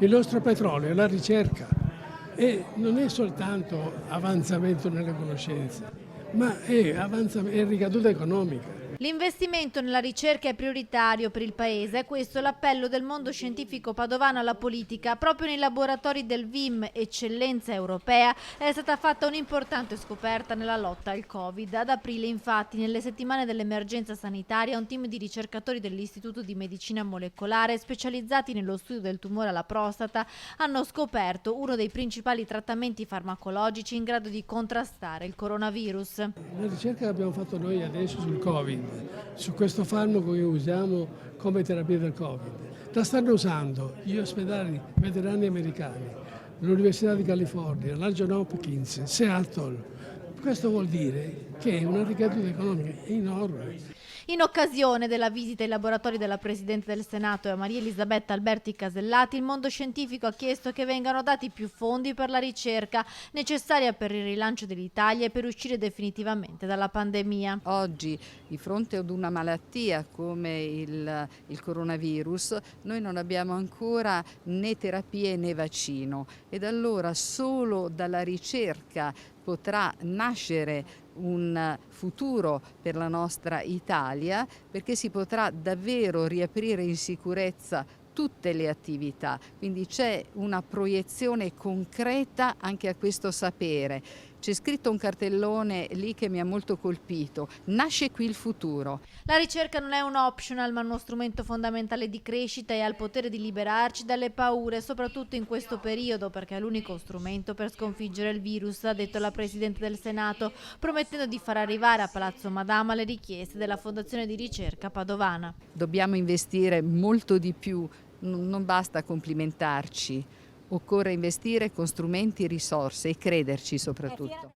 Il nostro petrolio è la ricerca e non è soltanto avanzamento nelle conoscenze, ma è ricaduta economica. L'investimento nella ricerca è prioritario per il Paese, questo è l'appello del mondo scientifico padovano alla politica. Proprio nei laboratori del VIM, eccellenza europea, è stata fatta un'importante scoperta nella lotta al Covid. Ad aprile, infatti, nelle settimane dell'emergenza sanitaria, un team di ricercatori dell'Istituto di Medicina Molecolare, specializzati nello studio del tumore alla prostata, hanno scoperto uno dei principali trattamenti farmacologici in grado di contrastare il coronavirus. La ricerca che abbiamo fatto noi adesso sul Covid, su questo farmaco che usiamo come terapia del Covid, la stanno usando gli ospedali veterani americani, l'Università di California, la Johns Hopkins, Seattle. Questo vuol dire che è una ricaduta economica enorme. In occasione della visita ai laboratori della Presidente del Senato Maria Elisabetta Alberti Casellati, il mondo scientifico ha chiesto che vengano dati più fondi per la ricerca necessaria per il rilancio dell'Italia e per uscire definitivamente dalla pandemia. Oggi, di fronte ad una malattia come il coronavirus, noi non abbiamo ancora né terapie né vaccino ed allora solo dalla ricerca potrà nascere un futuro per la nostra Italia, perché si potrà davvero riaprire in sicurezza tutte le attività, quindi c'è una proiezione concreta anche a questo sapere. C'è scritto un cartellone lì che mi ha molto colpito: nasce qui il futuro. La ricerca non è un optional, ma uno strumento fondamentale di crescita e ha il potere di liberarci dalle paure, soprattutto in questo periodo, perché è l'unico strumento per sconfiggere il virus, ha detto la Presidente del Senato, promettendo di far arrivare a Palazzo Madama le richieste della Fondazione di Ricerca Padovana. Dobbiamo investire molto di più, non basta complimentarci. Occorre investire con strumenti e risorse e crederci soprattutto.